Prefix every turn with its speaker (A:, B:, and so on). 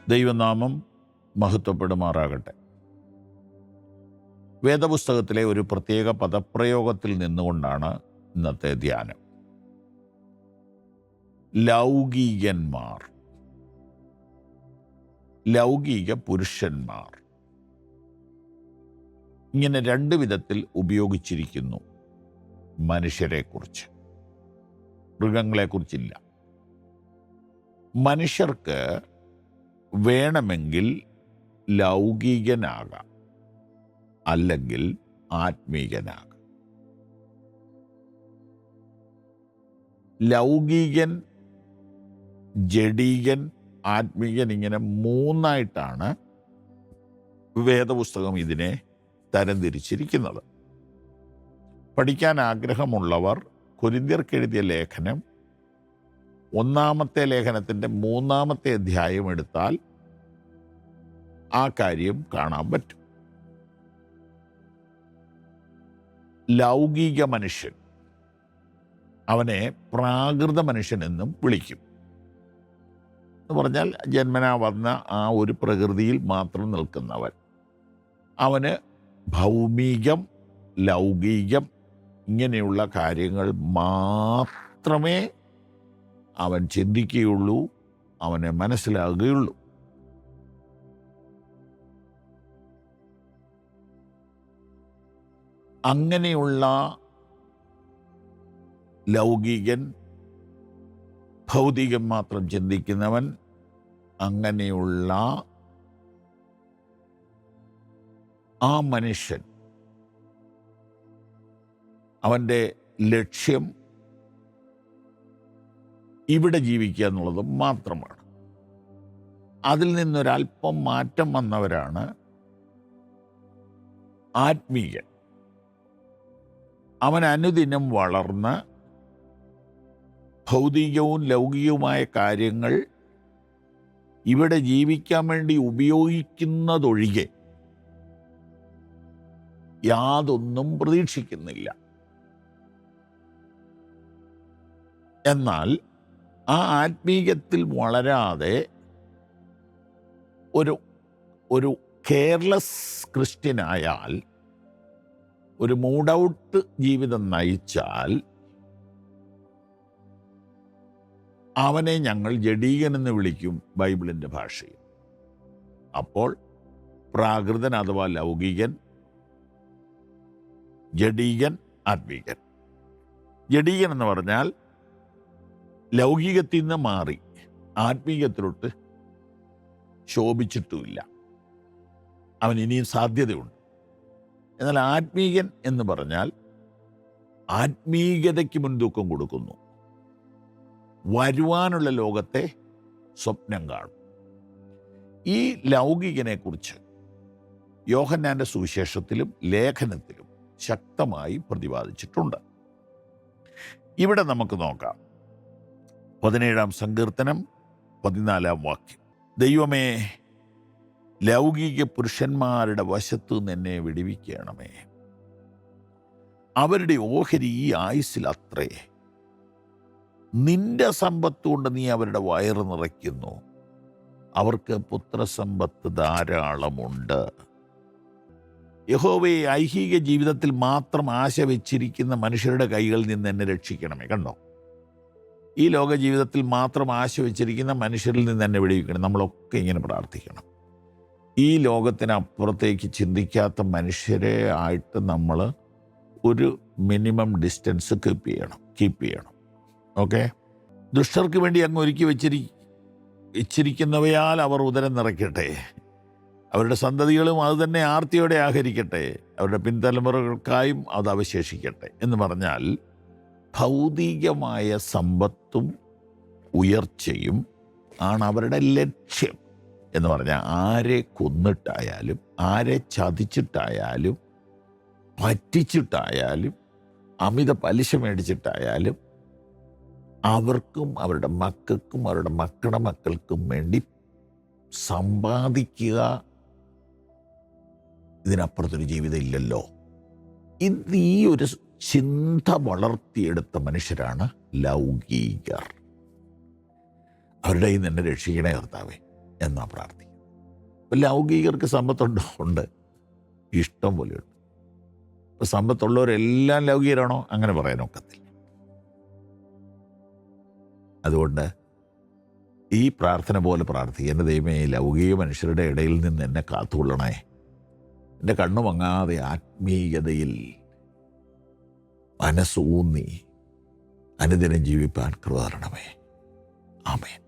A: ദൈവനാമം മഹത്വപ്പെടുമാറാകട്ടെ. വേദപുസ്തകത്തിലെ ഒരു പ്രത്യേക പദപ്രയോഗത്തിൽ നിന്നുകൊണ്ടാണ് ഇന്നത്തെ ധ്യാനം. ലൗകികന്മാർ, ലൗകിക പുരുഷന്മാർ, ഇങ്ങനെ രണ്ട് വിധത്തിൽ ഉപയോഗിച്ചിരിക്കുന്നു മനുഷ്യരെക്കുറിച്ച്. മൃഗങ്ങളെക്കുറിച്ചില്ല. മനുഷ്യർക്ക് വേണമെങ്കിൽ ലൗകികനാകാം, അല്ലെങ്കിൽ ആത്മീകനാകാം. ലൗകികൻ, ജഡീകൻ, ആത്മീകൻ, ഇങ്ങനെ മൂന്നായിട്ടാണ് വേദപുസ്തകം ഇതിനെ തരംതിരിച്ചിരിക്കുന്നത്. പഠിക്കാൻ ആഗ്രഹമുള്ളവർ കൊരിന്ത്യർക്കെഴുതിയ ലേഖനം 1-ാമത്തെ ലേഖനത്തിൻ്റെ 3-ാമത്തെ അധ്യായം എടുത്താൽ ആ കാര്യം കാണാൻ പറ്റും. ലൗകിക മനുഷ്യൻ, അവനെ പ്രാകൃത മനുഷ്യൻ എന്നും വിളിക്കും. എന്ന് പറഞ്ഞാൽ ജന്മനാ വന്ന ആ ഒരു പ്രകൃതിയിൽ മാത്രം നിൽക്കുന്നവൻ. അവന് ഭൗമികം, ലൗകികം ഇങ്ങനെയുള്ള കാര്യങ്ങൾ മാത്രമേ അവൻ ചിന്തിക്കുകയുള്ളൂ, അവനെ മനസ്സിലാകുകയുള്ളൂ. അങ്ങനെയുള്ള ലൗകികൻ, ഭൗതികം മാത്രം ചിന്തിക്കുന്നവൻ, അങ്ങനെയുള്ള ആ മനുഷ്യൻ, അവൻ്റെ ലക്ഷ്യം ഇവിടെ ജീവിക്കുക എന്നുള്ളത് മാത്രമാണ്. അതിൽ നിന്നൊരല്പം മാറ്റം വന്നവരാണ് ആത്മീയൻ. അവൻ അനുദിനം വളർന്ന് ഭൗതികവും ലൗകികവുമായ കാര്യങ്ങൾ ഇവിടെ ജീവിക്കാൻ വേണ്ടി ഉപയോഗിക്കുന്നതൊഴികെ യാതൊന്നും പ്രതീക്ഷിക്കുന്നില്ല. എന്നാൽ ആ ആത്മീയത്തിൽ വളരാതെ ഒരു കെയർലെസ് ക്രിസ്ത്യനായാൽ, ഒരു മൂഡ് ഔട്ട് ജീവിതം നയിച്ചാൽ, അവനെ ഞങ്ങൾ ജഡീകൻ എന്ന് വിളിക്കും ബൈബിളിൻ്റെ ഭാഷയിൽ. അപ്പോൾ പ്രാകൃതൻ അഥവാ ലൗകികൻ, ജഡീകൻ, ആത്മീകൻ. ജഡീകൻ എന്ന് പറഞ്ഞാൽ ലൗകികത്തിൽ നിന്ന് മാറി ആത്മീകത്തിലോട്ട് ശോഭിച്ചിട്ടുമില്ല, അവൻ ഇനിയും സാധ്യതയുണ്ട്. എന്നാൽ ആത്മീകൻ എന്ന് പറഞ്ഞാൽ ആത്മീകതയ്ക്ക് മുൻതൂക്കം കൊടുക്കുന്നു, വരുവാനുള്ള ലോകത്തെ സ്വപ്നം കാണും. ഈ ലൗകികനെക്കുറിച്ച് യോഹന്നാന്റെ സുവിശേഷത്തിലും ലേഖനത്തിലും ശക്തമായി പ്രതിപാദിച്ചിട്ടുണ്ട്. ഇവിടെ നമുക്ക് നോക്കാം. 17-ാം സങ്കീർത്തനം 14-ാം വാക്യം. ദൈവമേ, ലൗകിക പുരുഷന്മാരുടെ വശത്തു നിന്ന് എന്നെ വിടുവിക്കണമേ. അവരുടെ ഓഹരി ഈ ആയുസ്സിൽ അത്രേ. നിന്റെ സമ്പത്ത് കൊണ്ട് നീ അവരുടെ വയറ് നിറയ്ക്കുന്നു. അവർക്ക് പുത്രസമ്പത്ത് ധാരാളമുണ്ട്. യഹോവയെ, ഐഹിക ജീവിതത്തിൽ മാത്രം ആശ വെച്ചിരിക്കുന്ന മനുഷ്യരുടെ കൈകളിൽ നിന്ന് എന്നെ രക്ഷിക്കണമേ. കണ്ടോ, ഈ ലോക ജീവിതത്തിൽ മാത്രം ആശ വെച്ചിരിക്കുന്ന മനുഷ്യരിൽ നിന്ന് എന്നെ വിടുവിക്കണം. നമ്മളൊക്കെ ഇങ്ങനെ പ്രാർത്ഥിക്കണം. ഈ ലോകത്തിനപ്പുറത്തേക്ക് ചിന്തിക്കാത്ത മനുഷ്യരെ ആയിട്ട് നമ്മൾ ഒരു മിനിമം ഡിസ്റ്റൻസ് കീപ്പ് ചെയ്യണം. ഓക്കെ. ദുഷ്ടർക്ക് വേണ്ടി അങ്ങ് ഒരുക്കി വെച്ചിരിക്കുന്നവയാൽ അവർ ഉദരം നിറയ്ക്കട്ടെ. അവരുടെ സന്തതികളും അത് തന്നെ ആർത്തിയോടെ ആഹരിക്കട്ടെ. അവരുടെ പിൻതലമുറകൾക്കായും അത് അവശേഷിക്കട്ടെ. എന്ന് പറഞ്ഞാൽ ഭൗതികമായ സമ്പത്തും ഉയർച്ചയും ആണ് അവരുടെ ലക്ഷ്യം. എന്ന് പറഞ്ഞാൽ ആരെ കൊന്നിട്ടായാലും, ആരെ ചതിച്ചിട്ടായാലും, പറ്റിച്ചിട്ടായാലും, അമിത പലിശ മേടിച്ചിട്ടായാലും അവർക്കും അവരുടെ മക്കൾക്കും അവരുടെ മക്കളുടെ മക്കൾക്കും വേണ്ടി സമ്പാദിക്കുക. ഇതിനപ്പുറത്തൊരു ജീവിതം ഇല്ലല്ലോ. ഇത് ഈ ഒരു ചിന്ത വളർത്തിയെടുത്ത മനുഷ്യരാണ് ലൗകികർ. അവരുടെ കയ്യിൽ നിന്ന് എന്നെ രക്ഷിക്കണേ കർത്താവേ. എന്നാ പ്രാർത്ഥിക്കുന്നത്. ഇപ്പം ലൗകികർക്ക് സമ്പത്തുണ്ടോ? ഉണ്ട്, ഇഷ്ടം പോലെയുണ്ട്. ഇപ്പം സമ്പത്തുള്ളവരെല്ലാം ലൗകികരാണോ? അങ്ങനെ പറയാനൊക്കത്തില്ല. അതുകൊണ്ട് ഈ പ്രാർത്ഥന പോലെ പ്രാർത്ഥിക്കുക. എൻ്റെ ദൈവമേ, ലൗകിക മനുഷ്യരുടെ ഇടയിൽ നിന്ന് എന്നെ കാത്തുകൊള്ളണേ. എൻ്റെ കണ്ണു മങ്ങാതെ ആത്മീയതയിൽ മനസ്സൂന്നി അനുദിനം ജീവിപ്പാൻ കൃപ തരണമേ. ആമേൻ.